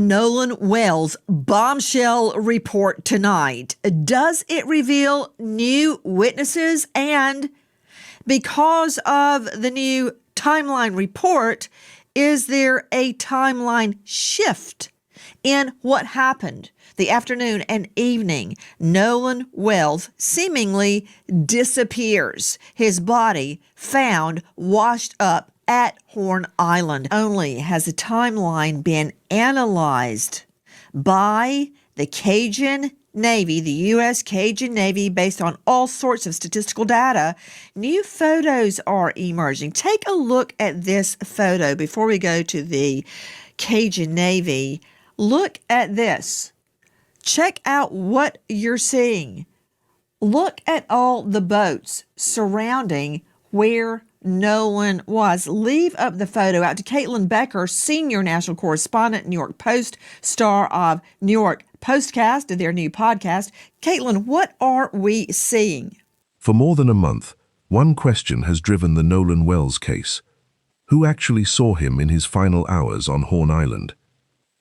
Nolan Wells' bombshell report tonight. Does it reveal new witnesses? And because of the new timeline report, is there a timeline shift in what happened the afternoon and evening? Nolan Wells seemingly disappears. His body found washed up at Horn Island. Only has the timeline been analyzed by the Cajun Navy, the U.S. Cajun Navy, based on all sorts of statistical data. New photos are emerging. Take a look at this photo before we go to the Cajun Navy. Look at this. Check out what you're seeing. Look at all the boats surrounding where Nolan was. Leave up the photo out to Caitlin Becker, senior national correspondent, New York Post, star of New York Postcast, their new podcast. Caitlin, what are we seeing? For more than a month, one question has driven the Nolan Wells case. Who actually saw him in his final hours on Horn Island?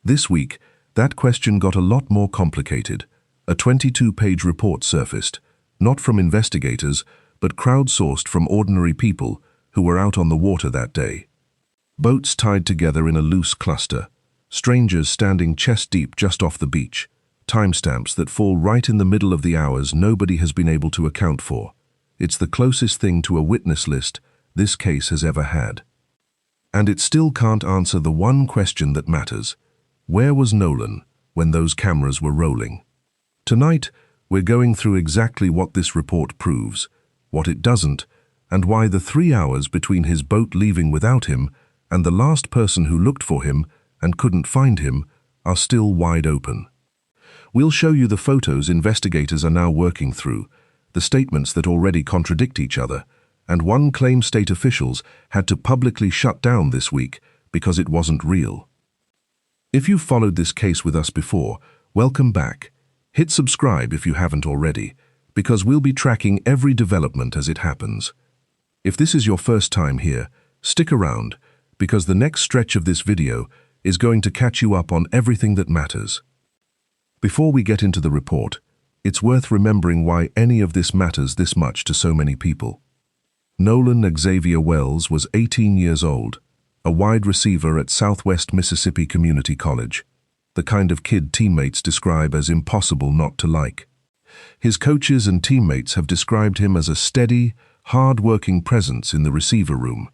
This week, that question got a lot more complicated. A 22-page report surfaced, not from investigators, but crowdsourced from ordinary people who were out on the water that day. Boats tied together in a loose cluster, strangers standing chest-deep just off the beach, timestamps that fall right in the middle of the hours nobody has been able to account for. It's the closest thing to a witness list this case has ever had. And it still can't answer the one question that matters. Where was Nolan when those cameras were rolling? Tonight, we're going through exactly what this report proves, what it doesn't, and why the 3 hours between his boat leaving without him and the last person who looked for him and couldn't find him are still wide open. We'll show you the photos investigators are now working through, the statements that already contradict each other, and one claim state officials had to publicly shut down this week because it wasn't real. If you've followed this case with us before, welcome back. Hit subscribe if you haven't already, because we'll be tracking every development as it happens. If this is your first time here, stick around, because the next stretch of this video is going to catch you up on everything that matters. Before we get into the report, it's worth remembering why any of this matters this much to so many people. Nolan Xavier Wells was 18 years old, a wide receiver at Southwest Mississippi Community College, the kind of kid teammates describe as impossible not to like. His coaches and teammates have described him as a steady, hard-working presence in the receiver room,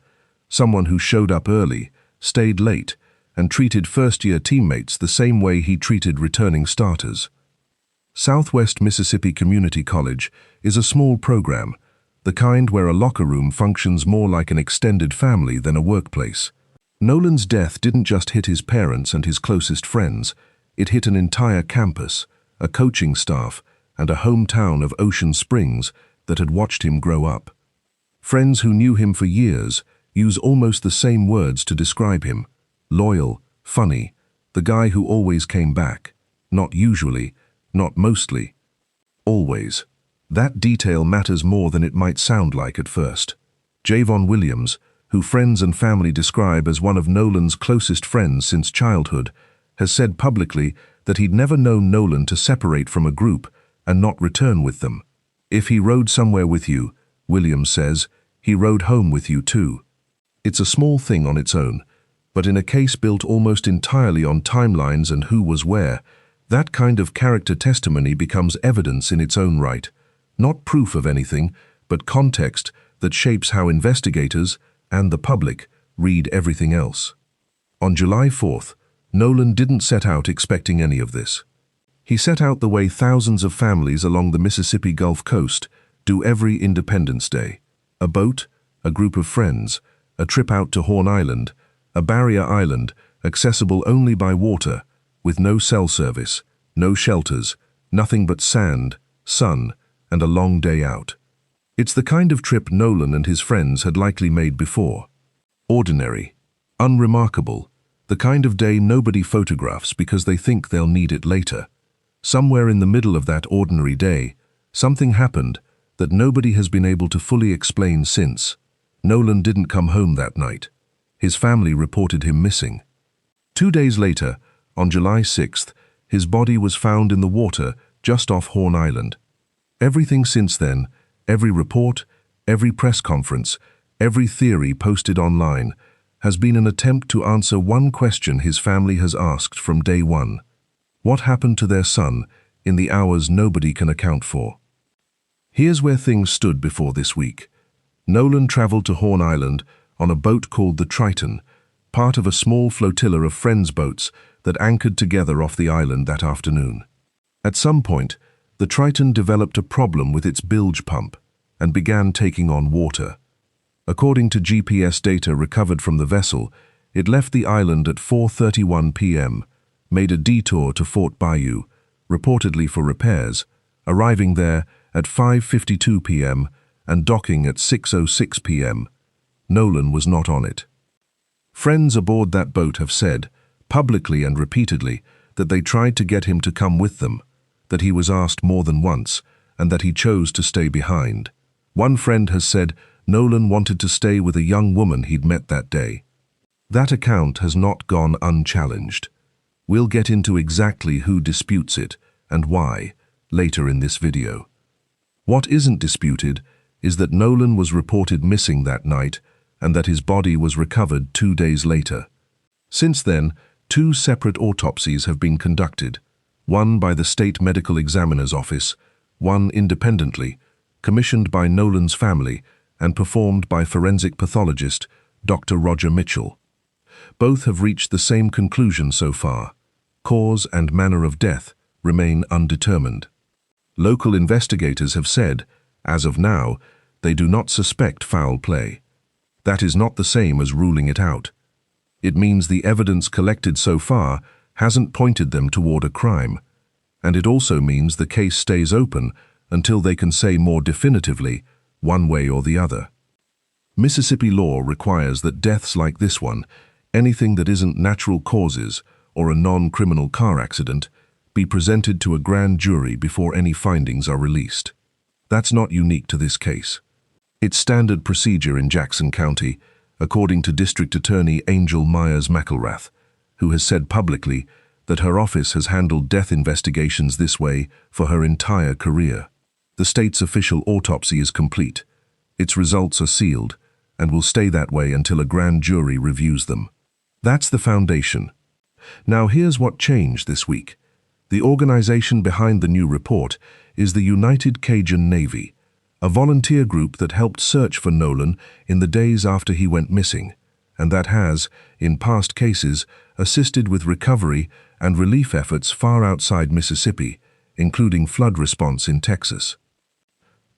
someone who showed up early, stayed late, and treated first-year teammates the same way he treated returning starters. Southwest Mississippi Community College is a small program, the kind where a locker room functions more like an extended family than a workplace. Nolan's death didn't just hit his parents and his closest friends, it hit an entire campus, a coaching staff, and a hometown of Ocean Springs that had watched him grow up. Friends who knew him for years use almost the same words to describe him: loyal, funny, the guy who always came back. Not usually, not mostly. Always. That detail matters more than it might sound like at first. Javon Williams, who friends and family describe as one of Nolan's closest friends since childhood, has said publicly that he'd never known Nolan to separate from a group and not return with them. If he rode somewhere with you, Williams says, he rode home with you too. It's a small thing on its own, but in a case built almost entirely on timelines and who was where, that kind of character testimony becomes evidence in its own right. Not proof of anything, but context that shapes how investigators and the public read everything else. On July 4th, Nolan didn't set out expecting any of this. He set out the way thousands of families along the Mississippi Gulf Coast do every Independence Day. A boat, a group of friends, a trip out to Horn Island, a barrier island accessible only by water, with no cell service, no shelters, nothing but sand, sun, and a long day out. It's the kind of trip Nolan and his friends had likely made before. Ordinary, unremarkable, the kind of day nobody photographs because they think they'll need it later. Somewhere in the middle of that ordinary day, something happened that nobody has been able to fully explain since. Nolan didn't come home that night. His family reported him missing. 2 days later, On July 6th, his body was found in the water just off Horn Island. Everything since then, every report, every press conference, every theory posted online, has been an attempt to answer one question his family has asked from day one. What happened to their son in the hours nobody can account for? Here's where things stood before this week. Nolan traveled to Horn Island on a boat called the Triton, part of a small flotilla of friends' boats that anchored together off the island that afternoon. At some point, the Triton developed a problem with its bilge pump and began taking on water. According to GPS data recovered from the vessel, it left the island at 4:31 p.m., made a detour to Fort Bayou, reportedly for repairs, arriving there at 5:52 p.m. and docking at 6:06 p.m. Nolan was not on it. Friends aboard that boat have said, publicly and repeatedly, that they tried to get him to come with them, that he was asked more than once, and that he chose to stay behind. One friend has said Nolan wanted to stay with a young woman he'd met that day. That account has not gone unchallenged. We'll get into exactly who disputes it and why later in this video. What isn't disputed is that Nolan was reported missing that night and that his body was recovered 2 days later. Since then, 2 separate autopsies have been conducted, one by the State Medical Examiner's Office, one independently, commissioned by Nolan's family and performed by forensic pathologist Dr. Roger Mitchell. Both have reached the same conclusion so far. Cause and manner of death remain undetermined. Local investigators have said, as of now, they do not suspect foul play. That is not the same as ruling it out. It means the evidence collected so far hasn't pointed them toward a crime, and it also means the case stays open until they can say more definitively, one way or the other. Mississippi law requires that deaths like this one, anything that isn't natural causes or a non-criminal car accident, be presented to a grand jury before any findings are released. That's not unique to this case. It's standard procedure in Jackson County, according to District Attorney Angel Myers-McElrath, who has said publicly that her office has handled death investigations this way for her entire career. The state's official autopsy is complete. Its results are sealed and will stay that way until a grand jury reviews them. That's the foundation. Now here's what changed this week. The organization behind the new report is the United Cajun Navy, a volunteer group that helped search for Nolan in the days after he went missing, and that has, in past cases, assisted with recovery and relief efforts far outside Mississippi, including flood response in Texas.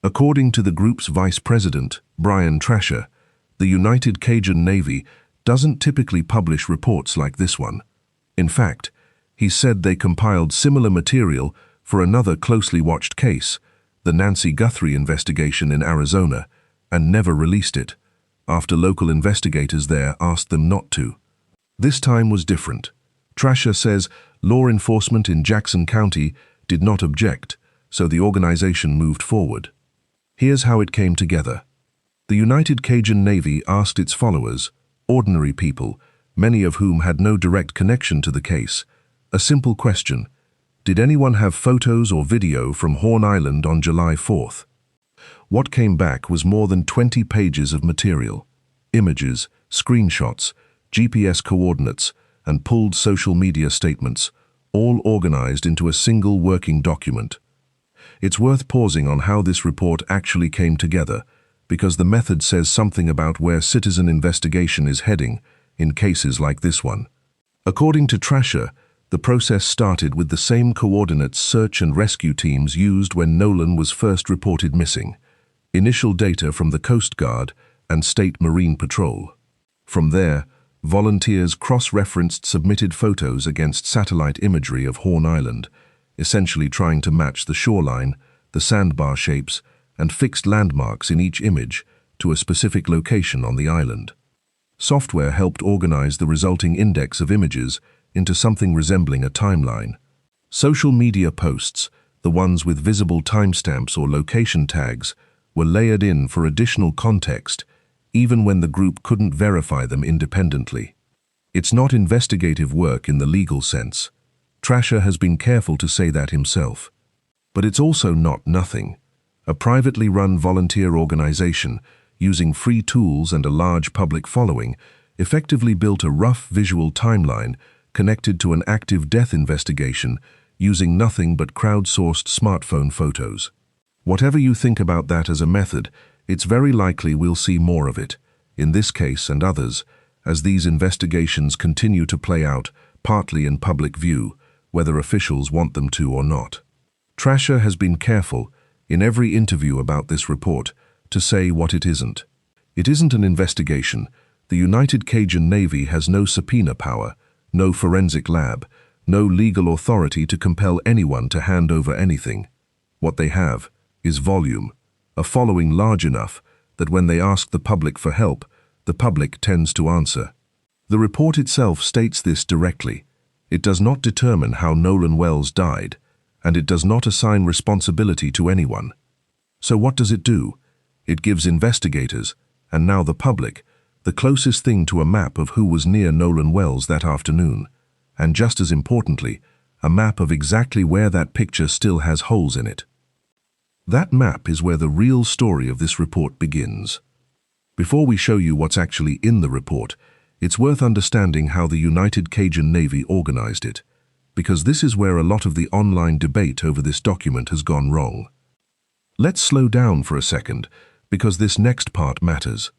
According to the group's vice president, Brian Trasher, the United Cajun Navy doesn't typically publish reports like this one. In fact, he said they compiled similar material for another closely watched case, the Nancy Guthrie investigation in Arizona, and never released it, after local investigators there asked them not to. This time was different. Trasher says law enforcement in Jackson County did not object, so the organization moved forward. Here's how it came together. The United Cajun Navy asked its followers, ordinary people, many of whom had no direct connection to the case, a simple question: did anyone have photos or video from Horn Island on July 4th? What came back was more than 20 pages of material, images, screenshots, GPS coordinates, and pulled social media statements, all organized into a single working document. It's worth pausing on how this report actually came together, because the method says something about where citizen investigation is heading in cases like this one. According to Trasher, the process started with the same coordinates search and rescue teams used when Nolan was first reported missing, initial data from the Coast Guard and State Marine Patrol. From there, volunteers cross-referenced submitted photos against satellite imagery of Horn Island, essentially trying to match the shoreline, the sandbar shapes, and fixed landmarks in each image to a specific location on the island. Software helped organize the resulting index of images into something resembling a timeline. Social media posts, the ones with visible timestamps or location tags, were layered in for additional context, even when the group couldn't verify them independently. It's not investigative work in the legal sense. Trasher has been careful to say that himself. But it's also not nothing. A privately run volunteer organization, using free tools and a large public following, effectively built a rough visual timeline connected to an active death investigation using nothing but crowdsourced smartphone photos. Whatever you think about that as a method, it's very likely we'll see more of it, in this case and others, as these investigations continue to play out, partly in public view, whether officials want them to or not. Trasher has been careful, in every interview about this report, to say what it isn't. It isn't an investigation. The United Cajun Navy has no subpoena power, no forensic lab, no legal authority to compel anyone to hand over anything. What they have is volume, a following large enough that when they ask the public for help, the public tends to answer. The report itself states this directly. It does not determine how Nolan Wells died, and it does not assign responsibility to anyone. So what does it do? It gives investigators, and now the public, the closest thing to a map of who was near Nolan Wells that afternoon, and just as importantly, a map of exactly where that picture still has holes in it. That map is where the real story of this report begins. Before we show you what's actually in the report, it's worth understanding how the United Cajun Navy organized it, because this is where a lot of the online debate over this document has gone wrong. Let's slow down for a second, because this next part matters.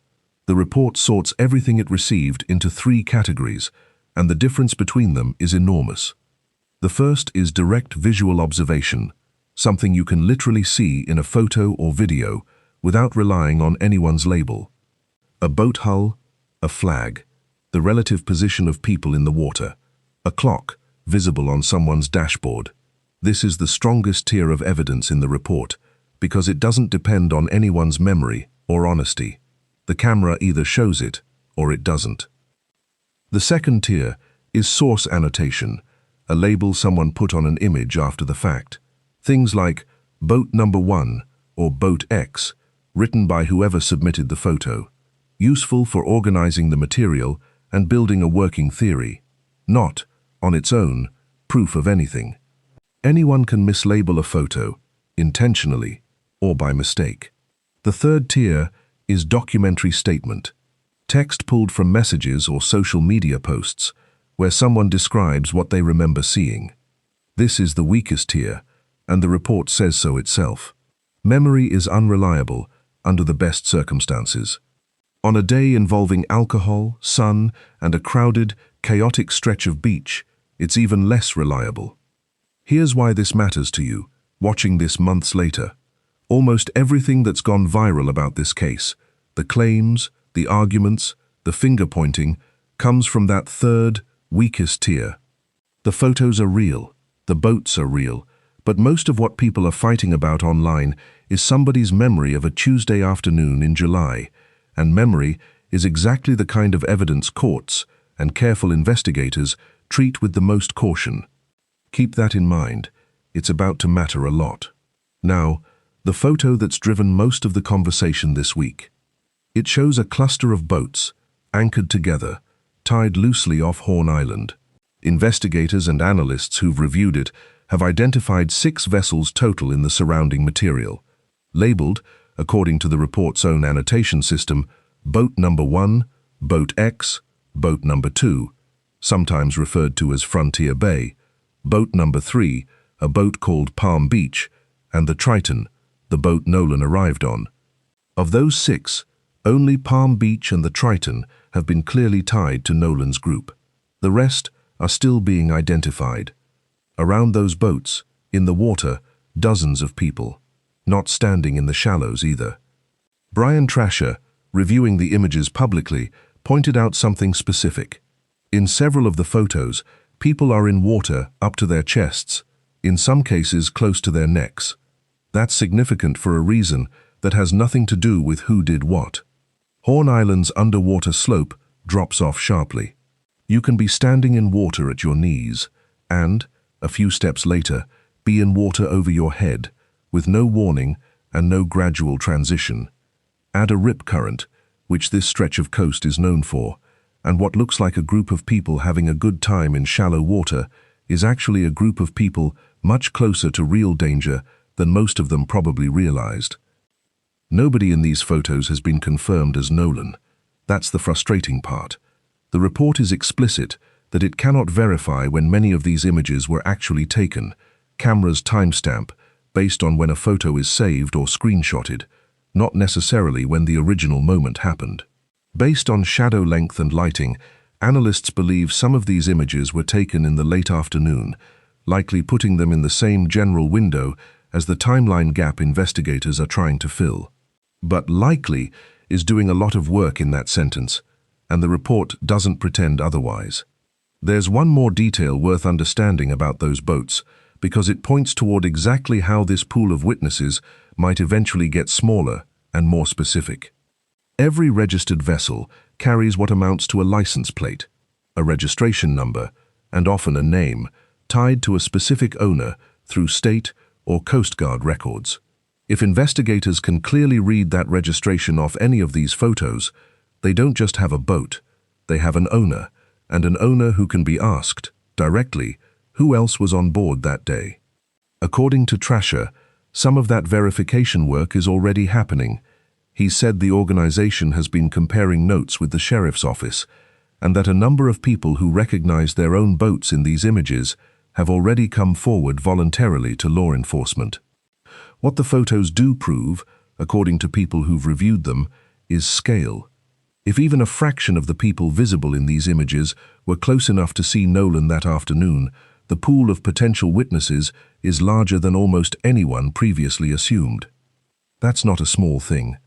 The report sorts everything it received into 3 categories, and the difference between them is enormous. The first is direct visual observation, something you can literally see in a photo or video without relying on anyone's label. A boat hull, a flag, the relative position of people in the water, a clock visible on someone's dashboard. This is the strongest tier of evidence in the report because it doesn't depend on anyone's memory or honesty. The camera either shows it or it doesn't. The second tier is source annotation, a label someone put on an image after the fact. Things like boat number 1 or boat X, written by whoever submitted the photo, useful for organizing the material and building a working theory, not, on its own, proof of anything. Anyone can mislabel a photo, intentionally or by mistake. The third tier is documentary statement, text pulled from messages or social media posts where someone describes what they remember seeing. This is the weakest tier, and the report says so itself. Memory is unreliable under the best circumstances. On a day involving alcohol, sun, and a crowded, chaotic stretch of beach, it's even less reliable. Here's why this matters to you, watching this months later. Almost everything that's gone viral about this case, the claims, the arguments, the finger-pointing, comes from that third, weakest tier. The photos are real, the boats are real, but most of what people are fighting about online is somebody's memory of a Tuesday afternoon in July, and memory is exactly the kind of evidence courts and careful investigators treat with the most caution. Keep that in mind. It's about to matter a lot. Now, the photo that's driven most of the conversation this week. It shows a cluster of boats, anchored together, tied loosely off Horn Island. Investigators and analysts who've reviewed it have identified 6 vessels total in the surrounding material, labeled, according to the report's own annotation system, boat number 1, boat X, boat number 2, sometimes referred to as Frontier Bay, boat number 3, a boat called Palm Beach, and the Triton, the boat Nolan arrived on. Of those 6, only Palm Beach and the Triton have been clearly tied to Nolan's group. The rest are still being identified. Around those boats, in the water, dozens of people, not standing in the shallows either. Brian Trasher, reviewing the images publicly, pointed out something specific. In several of the photos, people are in water up to their chests, in some cases close to their necks. That's significant for a reason that has nothing to do with who did what. Horn Island's underwater slope drops off sharply. You can be standing in water at your knees and, a few steps later, be in water over your head, with no warning and no gradual transition. Add a rip current, which this stretch of coast is known for, and what looks like a group of people having a good time in shallow water is actually a group of people much closer to real danger than most of them probably realized. Nobody in these photos has been confirmed as Nolan. That's the frustrating part. The report is explicit that it cannot verify when many of these images were actually taken, camera's timestamp, based on when a photo is saved or screenshotted, not necessarily when the original moment happened. Based on shadow length and lighting, analysts believe some of these images were taken in the late afternoon, likely putting them in the same general window as the timeline gap investigators are trying to fill. But likely is doing a lot of work in that sentence, and the report doesn't pretend otherwise. There's one more detail worth understanding about those boats, because it points toward exactly how this pool of witnesses might eventually get smaller and more specific. Every registered vessel carries what amounts to a license plate, a registration number, and often a name, tied to a specific owner through state or Coast Guard records. If investigators can clearly read that registration off any of these photos, they don't just have a boat, they have an owner, and an owner who can be asked, directly, who else was on board that day. According to Trasher, some of that verification work is already happening. He said the organization has been comparing notes with the sheriff's office, and that a number of people who recognize their own boats in these images have already come forward voluntarily to law enforcement. What the photos do prove, according to people who've reviewed them, is scale. If even a fraction of the people visible in these images were close enough to see Nolan that afternoon, the pool of potential witnesses is larger than almost anyone previously assumed. That's not a small thing.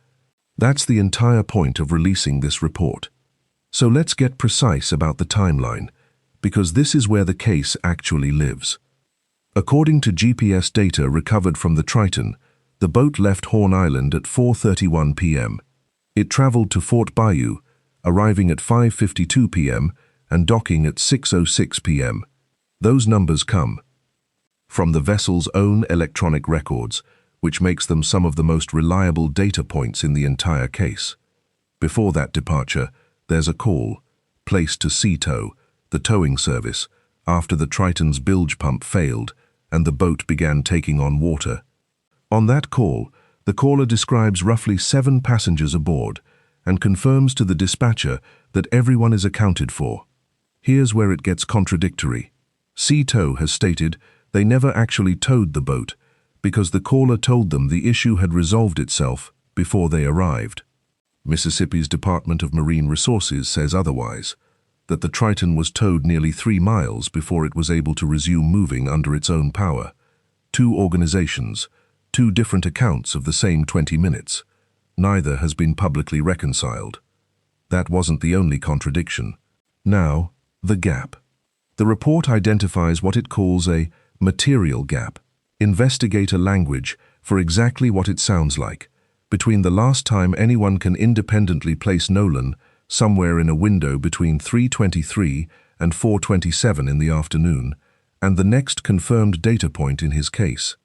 That's the entire point of releasing this report. So let's get precise about the timeline, because this is where the case actually lives. According to GPS data recovered from the Triton, the boat left Horn Island at 4:31 p.m. It traveled to Fort Bayou, arriving at 5:52 p.m. and docking at 6:06 p.m. Those numbers come from the vessel's own electronic records, which makes them some of the most reliable data points in the entire case. Before that departure, there's a call, placed to Sea Tow, the towing service, after the Triton's bilge pump failed and the boat began taking on water. On that call, the caller describes roughly 7 passengers aboard and confirms to the dispatcher that everyone is accounted for. Here's where it gets contradictory. Sea Tow has stated they never actually towed the boat because the caller told them the issue had resolved itself before they arrived. Mississippi's Department of Marine Resources says otherwise, that the Triton was towed nearly 3 miles before it was able to resume moving under its own power. 2 organizations, 2 different accounts of the same 20 minutes. Neither has been publicly reconciled. That wasn't the only contradiction. Now, the gap. The report identifies what it calls a material gap, investigator language for exactly what it sounds like, between the last time anyone can independently place Nolan somewhere in a window between 3:23 and 4:27 in the afternoon, and the next confirmed data point in his case.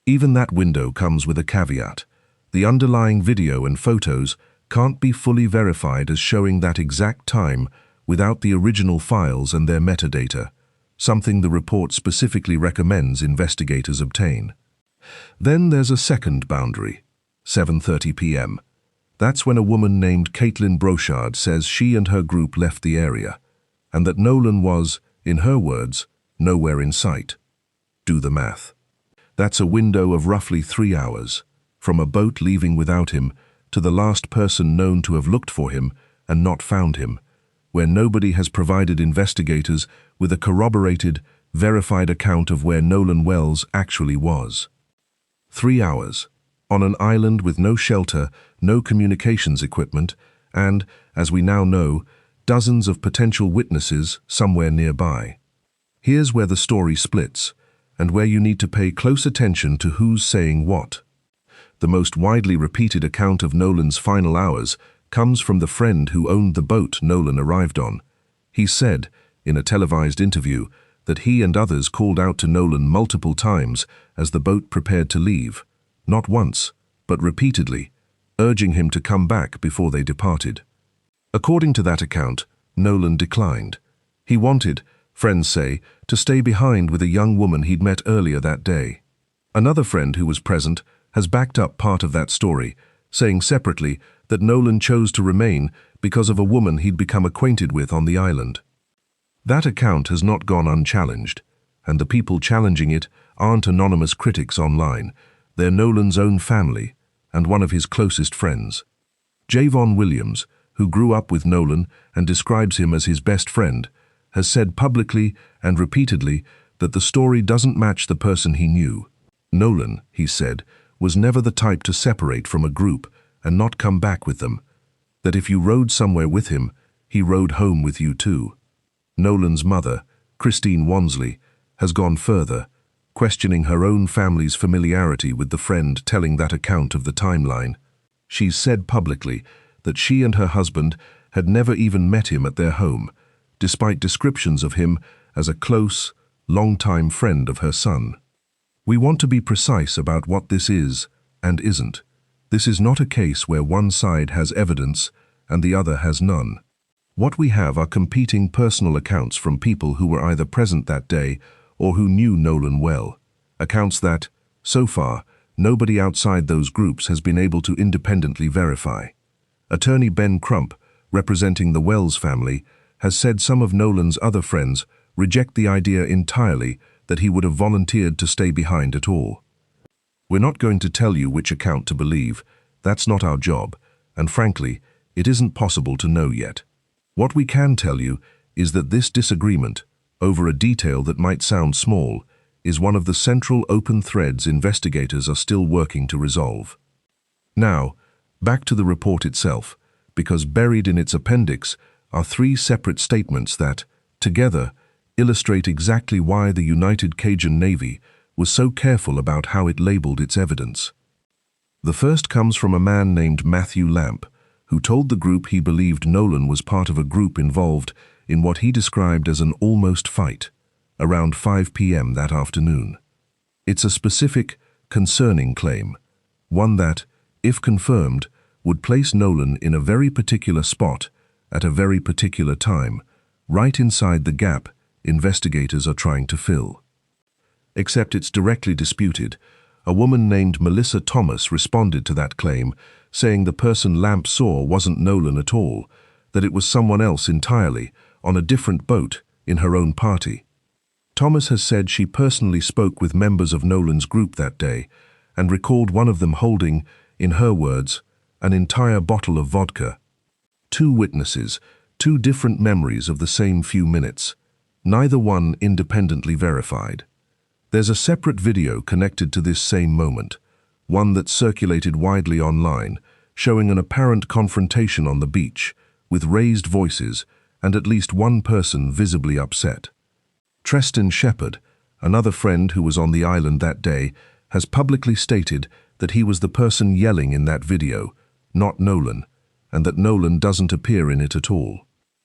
Even that window comes with a caveat. The underlying video and photos can't be fully verified as showing that exact time without the original files and their metadata, something the report specifically recommends investigators obtain. Then there's a second boundary, 7:30 p.m. That's when a woman named Caitlin Brochard says she and her group left the area, and that Nolan was, in her words, nowhere in sight. Do the math. That's a window of roughly 3 hours, from a boat leaving without him to the last person known to have looked for him and not found him, where nobody has provided investigators with a corroborated, verified account of where Nolan Wells actually was. 3 hours, on an island with no shelter, no communications equipment, and, as we now know, dozens of potential witnesses somewhere nearby. Here's where the story splits, and where you need to pay close attention to who's saying what. The most widely repeated account of Nolan's final hours comes from the friend who owned the boat Nolan arrived on. He said, in a televised interview, that he and others called out to Nolan multiple times as the boat prepared to leave, not once, but repeatedly, urging him to come back before they departed. According to that account, Nolan declined. He wanted, friends say, to stay behind with a young woman he'd met earlier that day. Another friend who was present has backed up part of that story, saying separately that Nolan chose to remain because of a woman he'd become acquainted with on the island. That account has not gone unchallenged, and the people challenging it aren't anonymous critics online. They're Nolan's own family and one of his closest friends. Javon Williams, who grew up with Nolan and describes him as his best friend, has said publicly and repeatedly that the story doesn't match the person he knew. Nolan, he said, was never the type to separate from a group and not come back with them. That if you rode somewhere with him, he rode home with you too. Nolan's mother, Christine Wansley, has gone further, questioning her own family's familiarity with the friend telling that account of the timeline. She's said publicly that she and her husband had never even met him at their home, despite descriptions of him as a close, long-time friend of her son. We want to be precise about what this is and isn't. This is not a case where one side has evidence and the other has none. What we have are competing personal accounts from people who were either present that day or who knew Nolan well. Accounts that, so far, nobody outside those groups has been able to independently verify. Attorney Ben Crump, representing the Wells family, has said some of Nolan's other friends reject the idea entirely that he would have volunteered to stay behind at all. We're not going to tell you which account to believe. That's not our job, and frankly, it isn't possible to know yet. What we can tell you is that this disagreement, over a detail that might sound small, is one of the central open threads investigators are still working to resolve. Now, back to the report itself, because buried in its appendix are 3 separate statements that, together, illustrate exactly why the United Cajun Navy was so careful about how it labeled its evidence. The first comes from a man named Matthew Lamp, who told the group he believed Nolan was part of a group involved in what he described as an almost fight, around 5 p.m. that afternoon. It's a specific, concerning claim, one that, if confirmed, would place Nolan in a very particular spot at a very particular time, right inside the gap investigators are trying to fill. Except it's directly disputed. A woman named Melissa Thomas responded to that claim, saying the person Lamp saw wasn't Nolan at all, that it was someone else entirely, on a different boat, in her own party. Thomas has said she personally spoke with members of Nolan's group that day, and recalled one of them holding, in her words, an entire bottle of vodka. 2 witnesses, 2 different memories of the same few minutes, neither one independently verified. There's a separate video connected to this same moment, one that circulated widely online, showing an apparent confrontation on the beach, with raised voices and at least one person visibly upset. Treston Shepard, another friend who was on the island that day, has publicly stated that he was the person yelling in that video, not Nolan, and that Nolan doesn't appear in it at all.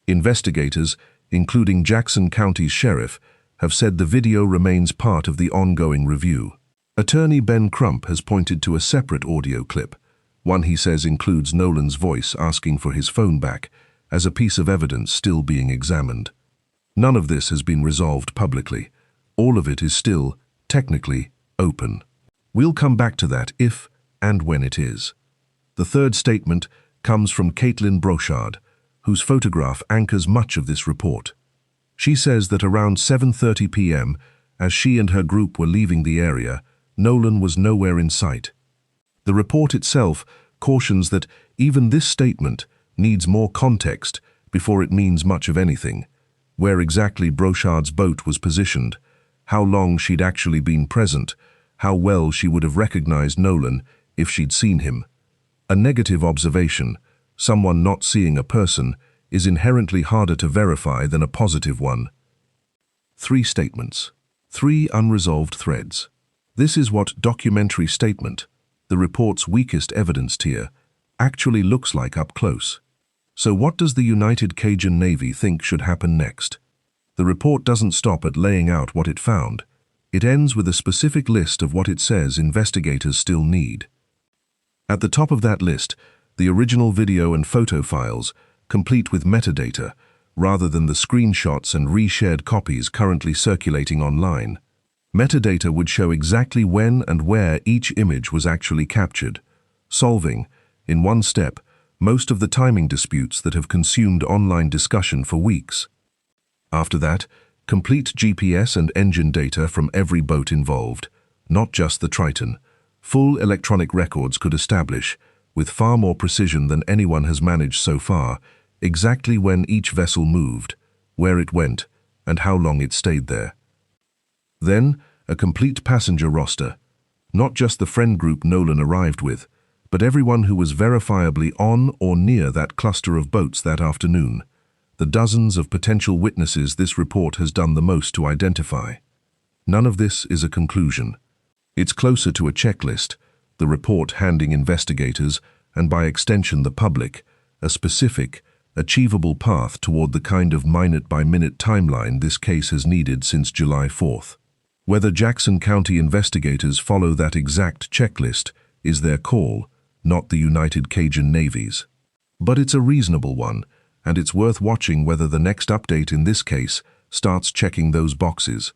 Investigators, including Jackson County's sheriff, have said the video remains part of the ongoing review. Attorney Ben Crump has pointed to a separate audio clip, one he says includes Nolan's voice asking for his phone back, as a piece of evidence still being examined. None of this has been resolved publicly. All of it is still, technically, open. We'll come back to that if and when it is. The third statement comes from Caitlin Brochard, whose photograph anchors much of this report. She says that around 7:30 p.m., as she and her group were leaving the area, Nolan was nowhere in sight. The report itself cautions that even this statement needs more context before it means much of anything. Where exactly Brochard's boat was positioned, how long she'd actually been present, how well she would have recognized Nolan if she'd seen him. A negative observation, someone not seeing a person, is inherently harder to verify than a positive one. 3 statements. 3 unresolved threads. This is what documentary statement, the report's weakest evidence tier, actually looks like up close. So what does the United Cajun Navy think should happen next? The report doesn't stop at laying out what it found. It ends with a specific list of what it says investigators still need. At the top of that list, the original video and photo files, complete with metadata, rather than the screenshots and reshared copies currently circulating online. Metadata would show exactly when and where each image was actually captured, solving, in one step, most of the timing disputes that have consumed online discussion for weeks. After that, complete GPS and engine data from every boat involved, not just the Triton, full electronic records could establish, with far more precision than anyone has managed so far, exactly when each vessel moved, where it went, and how long it stayed there. Then, a complete passenger roster, not just the friend group Nolan arrived with, but everyone who was verifiably on or near that cluster of boats that afternoon, the dozens of potential witnesses this report has done the most to identify. None of this is a conclusion. It's closer to a checklist, the report handing investigators, and by extension the public, a specific, achievable path toward the kind of minute-by-minute timeline this case has needed since July 4th. Whether Jackson County investigators follow that exact checklist is their call, not the United Cajun Navy's. But it's a reasonable one, and it's worth watching whether the next update in this case starts checking those boxes.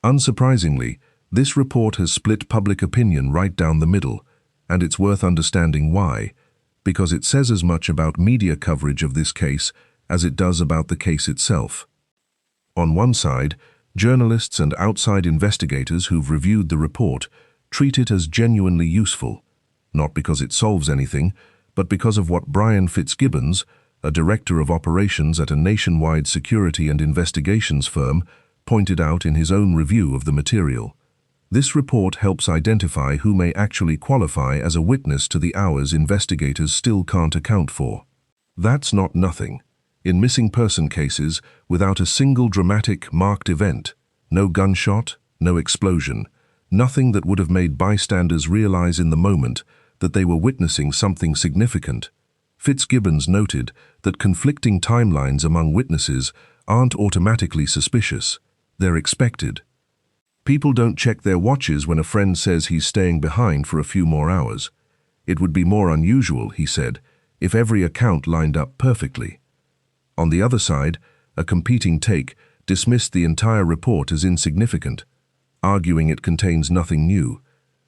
Unsurprisingly, this report has split public opinion right down the middle, and it's worth understanding why, because it says as much about media coverage of this case as it does about the case itself. On one side, journalists and outside investigators who've reviewed the report treat it as genuinely useful, not because it solves anything, but because of what Brian Fitzgibbons, a director of operations at a nationwide security and investigations firm, pointed out in his own review of the material. This report helps identify who may actually qualify as a witness to the hours investigators still can't account for. That's not nothing. In missing person cases, without a single dramatic, marked event, no gunshot, no explosion, nothing that would have made bystanders realize in the moment that they were witnessing something significant, Fitzgibbons noted that conflicting timelines among witnesses aren't automatically suspicious, they're expected. People don't check their watches when a friend says he's staying behind for a few more hours. It would be more unusual, he said, if every account lined up perfectly. On the other side, a competing take dismissed the entire report as insignificant, arguing it contains nothing new,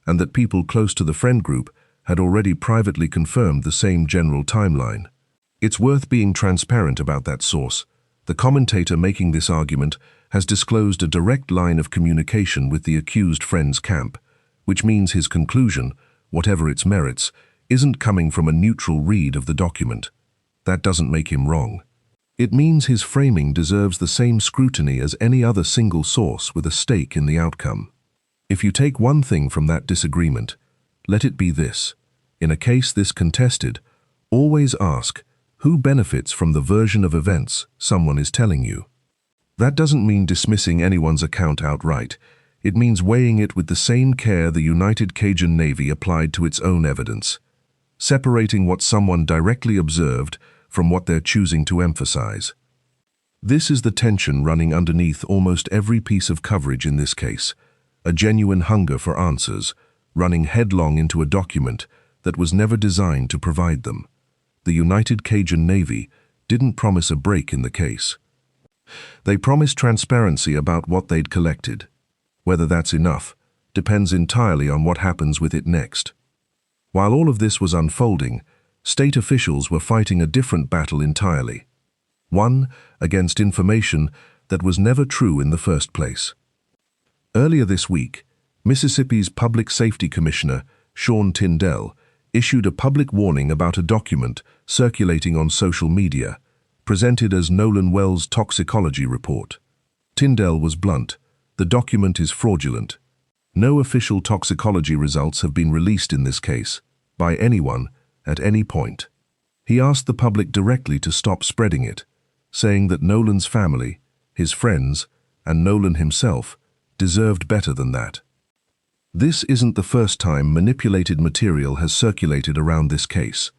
and that people close to the friend group had already privately confirmed the same general timeline. It's worth being transparent about that source. The commentator making this argument has disclosed a direct line of communication with the accused friend's camp, which means his conclusion, whatever its merits, isn't coming from a neutral read of the document. That doesn't make him wrong. It means his framing deserves the same scrutiny as any other single source with a stake in the outcome. If you take one thing from that disagreement, let it be this. In a case this contested, always ask, who benefits from the version of events someone is telling you? That doesn't mean dismissing anyone's account outright. It means weighing it with the same care the United Cajun Navy applied to its own evidence, separating what someone directly observed from what they're choosing to emphasize. This is the tension running underneath almost every piece of coverage in this case, a genuine hunger for answers, running headlong into a document that was never designed to provide them. The United Cajun Navy didn't promise a break in the case. They promised transparency about what they'd collected. Whether that's enough depends entirely on what happens with it next. While all of this was unfolding, state officials were fighting a different battle entirely. One against information that was never true in the first place. Earlier this week, Mississippi's Public Safety Commissioner, Sean Tindell, issued a public warning about a document circulating on social media, presented as Nolan Wells' toxicology report. Tindell was blunt. The document is fraudulent. No official toxicology results have been released in this case, by anyone, at any point. He asked the public directly to stop spreading it, saying that Nolan's family, his friends, and Nolan himself deserved better than that. This isn't the first time manipulated material has circulated around this case.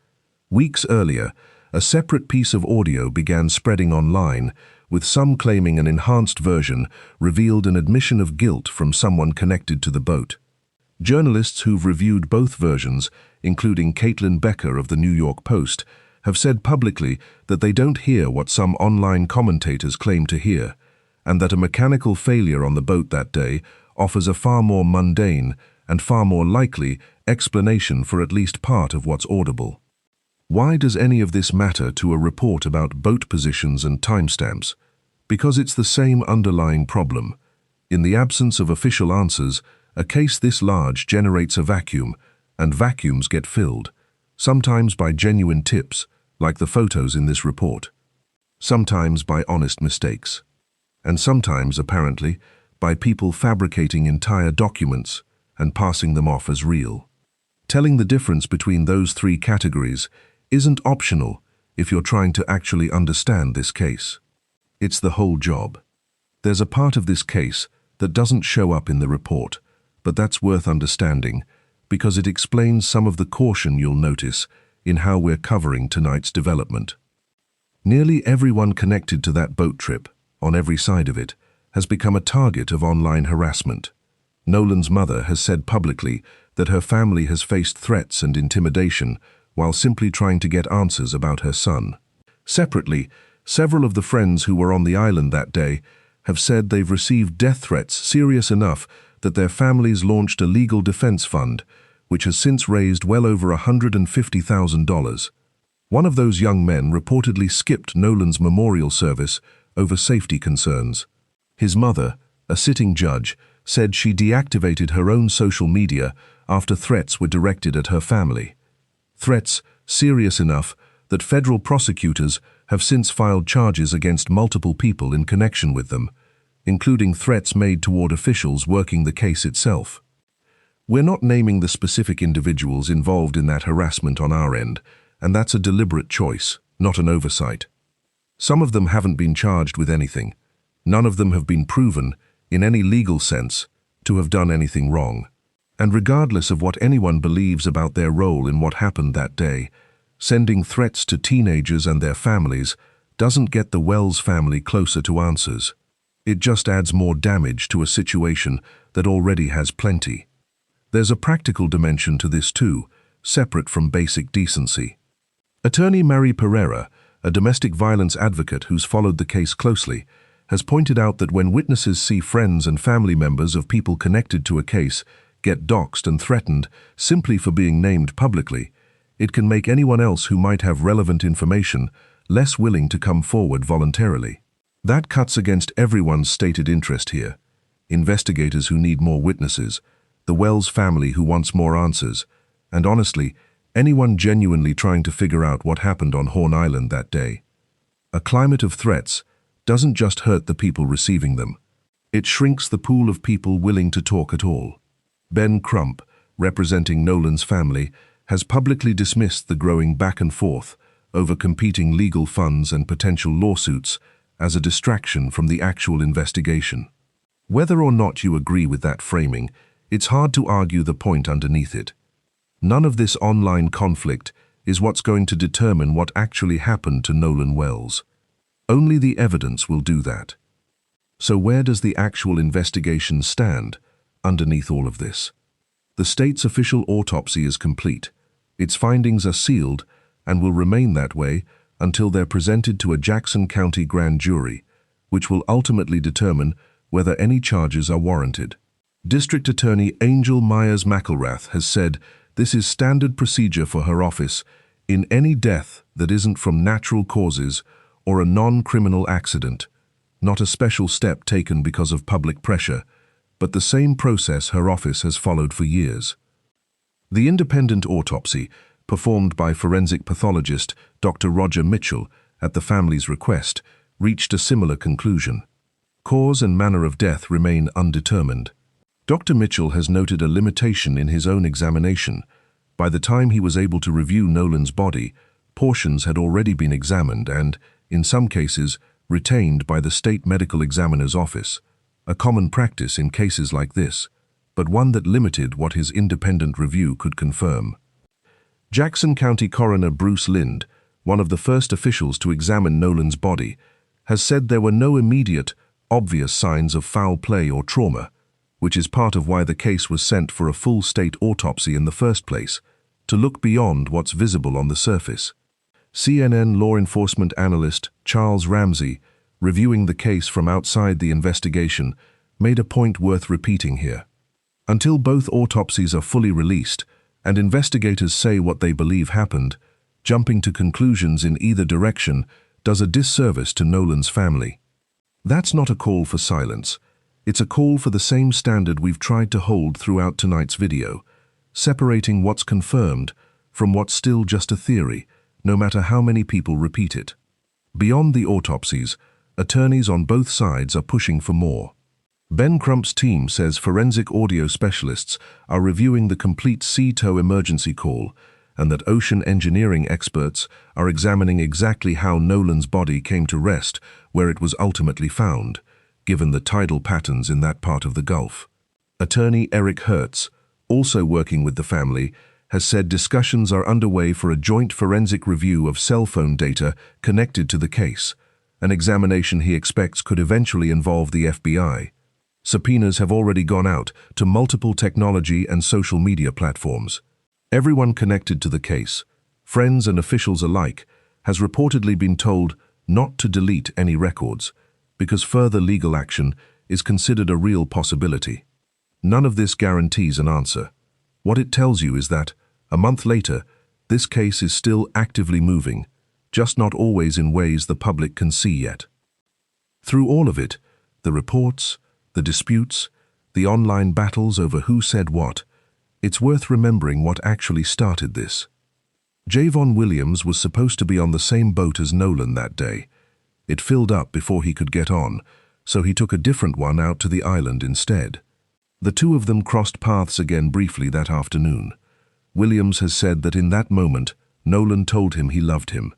Weeks earlier, a separate piece of audio began spreading online, with some claiming an enhanced version revealed an admission of guilt from someone connected to the boat. Journalists who've reviewed both versions, including Caitlin Becker of the New York Post, have said publicly that they don't hear what some online commentators claim to hear, and that a mechanical failure on the boat that day offers a far more mundane and far more likely explanation for at least part of what's audible. Why does any of this matter to a report about boat positions and timestamps? Because it's the same underlying problem. In the absence of official answers, a case this large generates a vacuum, and vacuums get filled, sometimes by genuine tips, like the photos in this report, sometimes by honest mistakes, and sometimes, apparently, by people fabricating entire documents and passing them off as real. Telling the difference between those three categories isn't optional if you're trying to actually understand this case. It's the whole job. There's a part of this case that doesn't show up in the report, but that's worth understanding because it explains some of the caution you'll notice in how we're covering tonight's development. Nearly everyone connected to that boat trip, on every side of it, has become a target of online harassment. Nolan's mother has said publicly that her family has faced threats and intimidation while simply trying to get answers about her son. Separately, several of the friends who were on the island that day have said they've received death threats serious enough that their families launched a legal defense fund, which has since raised well over $150,000. One of those young men reportedly skipped Nolan's memorial service over safety concerns. His mother, a sitting judge, said she deactivated her own social media after threats were directed at her family. Threats serious enough that federal prosecutors have since filed charges against multiple people in connection with them, including threats made toward officials working the case itself. We're not naming the specific individuals involved in that harassment on our end, and that's a deliberate choice, not an oversight. Some of them haven't been charged with anything. None of them have been proven, in any legal sense, to have done anything wrong. And regardless of what anyone believes about their role in what happened that day, sending threats to teenagers and their families doesn't get the Wells family closer to answers. It just adds more damage to a situation that already has plenty. There's a practical dimension to this too, separate from basic decency. Attorney Mary Pereira, a domestic violence advocate who's followed the case closely, has pointed out that when witnesses see friends and family members of people connected to a case get doxxed and threatened simply for being named publicly, it can make anyone else who might have relevant information less willing to come forward voluntarily. That cuts against everyone's stated interest here. Investigators who need more witnesses, the Wells family who wants more answers, and honestly, anyone genuinely trying to figure out what happened on Horn Island that day. A climate of threats doesn't just hurt the people receiving them. It shrinks the pool of people willing to talk at all. Ben Crump, representing Nolan's family, has publicly dismissed the growing back and forth over competing legal funds and potential lawsuits as a distraction from the actual investigation. Whether or not you agree with that framing, it's hard to argue the point underneath it. None of this online conflict is what's going to determine what actually happened to Nolan Wells. Only the evidence will do that. So where does the actual investigation stand underneath all of this? The state's official autopsy is complete. Its findings are sealed and will remain that way until they're presented to a Jackson County grand jury, which will ultimately determine whether any charges are warranted. District Attorney Angel Myers McElrath has said this is standard procedure for her office in any death that isn't from natural causes or a non-criminal accident, not a special step taken because of public pressure, but the same process her office has followed for years. The independent autopsy, performed by forensic pathologist Dr. Roger Mitchell at the family's request, reached a similar conclusion. Cause and manner of death remain undetermined. Dr. Mitchell has noted a limitation in his own examination. By the time he was able to review Nolan's body, portions had already been examined and, in some cases, retained by the state medical examiner's office, a common practice in cases like this, but one that limited what his independent review could confirm. Jackson County Coroner Bruce Lind, one of the first officials to examine Nolan's body, has said there were no immediate, obvious signs of foul play or trauma, which is part of why the case was sent for a full state autopsy in the first place, to look beyond what's visible on the surface. CNN law enforcement analyst Charles Ramsey, reviewing the case from outside the investigation, made a point worth repeating here. Until both autopsies are fully released and investigators say what they believe happened, jumping to conclusions in either direction does a disservice to Nolan's family. That's not a call for silence. It's a call for the same standard we've tried to hold throughout tonight's video, separating what's confirmed from what's still just a theory, no matter how many people repeat it. Beyond the autopsies, attorneys on both sides are pushing for more. Ben Crump's team says forensic audio specialists are reviewing the complete sea tow emergency call and that ocean engineering experts are examining exactly how Nolan's body came to rest where it was ultimately found, given the tidal patterns in that part of the Gulf. Attorney Eric Hertz, also working with the family, has said discussions are underway for a joint forensic review of cell phone data connected to the case, an examination he expects could eventually involve the FBI. Subpoenas have already gone out to multiple technology and social media platforms. Everyone connected to the case, friends and officials alike, has reportedly been told not to delete any records, because further legal action is considered a real possibility. None of this guarantees an answer. What it tells you is that, a month later, this case is still actively moving, just not always in ways the public can see yet. Through all of it, the reports, the disputes, the online battles over who said what, it's worth remembering what actually started this. Javon Williams was supposed to be on the same boat as Nolan that day. It filled up before he could get on, so he took a different one out to the island instead. The two of them crossed paths again briefly that afternoon. Williams has said that in that moment, Nolan told him he loved him.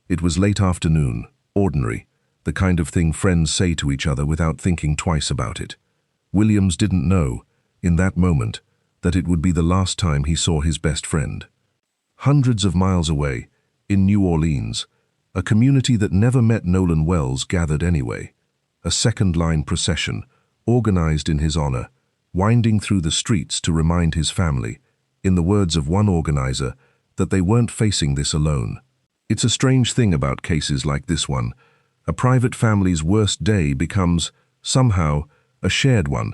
It was late afternoon, ordinary, the kind of thing friends say to each other without thinking twice about it. Williams didn't know, in that moment, that it would be the last time he saw his best friend. Hundreds of miles away, in New Orleans, a community that never met Nolan Wells gathered anyway. A second-line procession, organized in his honor, winding through the streets to remind his family, in the words of one organizer, that they weren't facing this alone. It's a strange thing about cases like this one. A private family's worst day becomes, somehow, a shared one,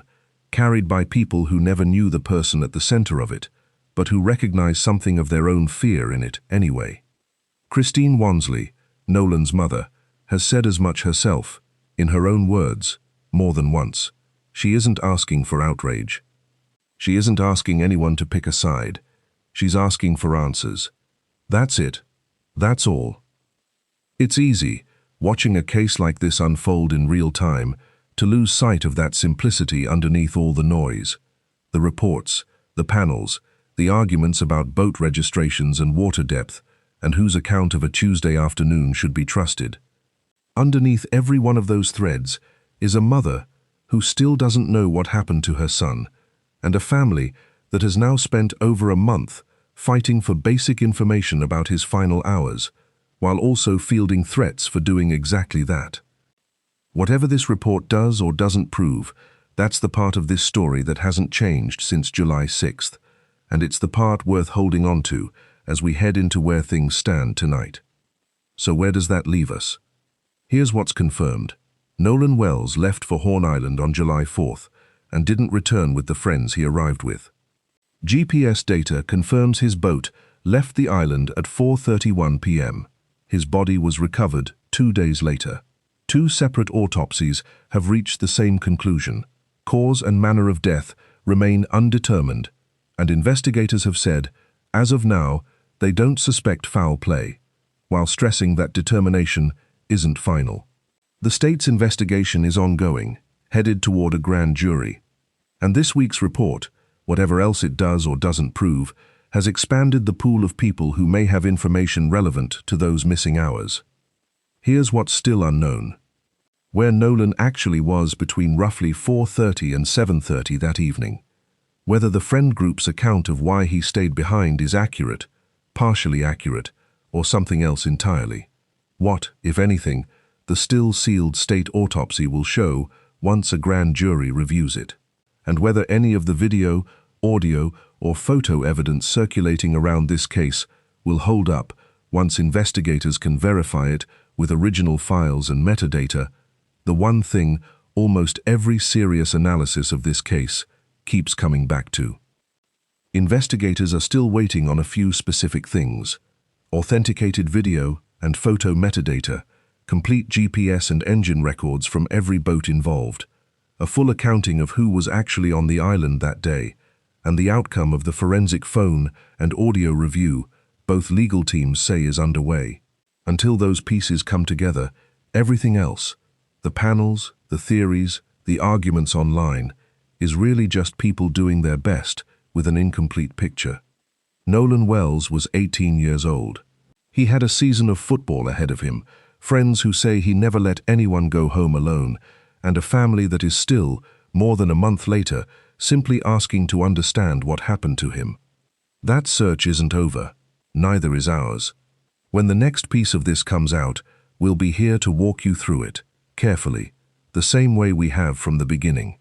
carried by people who never knew the person at the center of it, but who recognize something of their own fear in it anyway. Christine Wansley, Nolan's mother, has said as much herself, in her own words, more than once. She isn't asking for outrage. She isn't asking anyone to pick a side. She's asking for answers. That's it. That's all. It's easy, watching a case like this unfold in real time, to lose sight of that simplicity underneath all the noise. The reports, the panels, the arguments about boat registrations and water depth, and whose account of a Tuesday afternoon should be trusted. Underneath every one of those threads is a mother who still doesn't know what happened to her son, and a family that has now spent over a month fighting for basic information about his final hours, while also fielding threats for doing exactly that. Whatever this report does or doesn't prove, that's the part of this story that hasn't changed since July 6th, and it's the part worth holding on to as we head into where things stand tonight. So where does that leave us? Here's what's confirmed. Nolan Wells left for Horn Island on July 4th and didn't return with the friends he arrived with. GPS data confirms his boat left the island at 4:31 p.m. His body was recovered 2 days later. 2 separate autopsies have reached the same conclusion. Cause and manner of death remain undetermined, and investigators have said, as of now, they don't suspect foul play, while stressing that determination isn't final. The state's investigation is ongoing, headed toward a grand jury. And this week's report, whatever else it does or doesn't prove, has expanded the pool of people who may have information relevant to those missing hours. Here's what's still unknown. Where Nolan actually was between roughly 4:30 and 7:30 that evening. Whether the friend group's account of why he stayed behind is accurate, partially accurate, or something else entirely. What, if anything, the still-sealed state autopsy will show once a grand jury reviews it. And whether any of the video, audio, or photo evidence circulating around this case will hold up Once investigators can verify it with original files and metadata, the one thing almost every serious analysis of this case keeps coming back to. Investigators are still waiting on a few specific things: authenticated video and photo metadata, complete GPS and engine records from every boat involved, a full accounting of who was actually on the island that day, and the outcome of the forensic phone and audio review both legal teams say is underway. Until those pieces come together, everything else, the panels, the theories, the arguments online, is really just people doing their best with an incomplete picture. Nolan Wells was 18 years old. He had a season of football ahead of him, friends who say he never let anyone go home alone, and a family that is still, more than a month later, simply asking to understand what happened to him. That search isn't over. Neither is ours. When the next piece of this comes out, we'll be here to walk you through it, carefully, the same way we have from the beginning.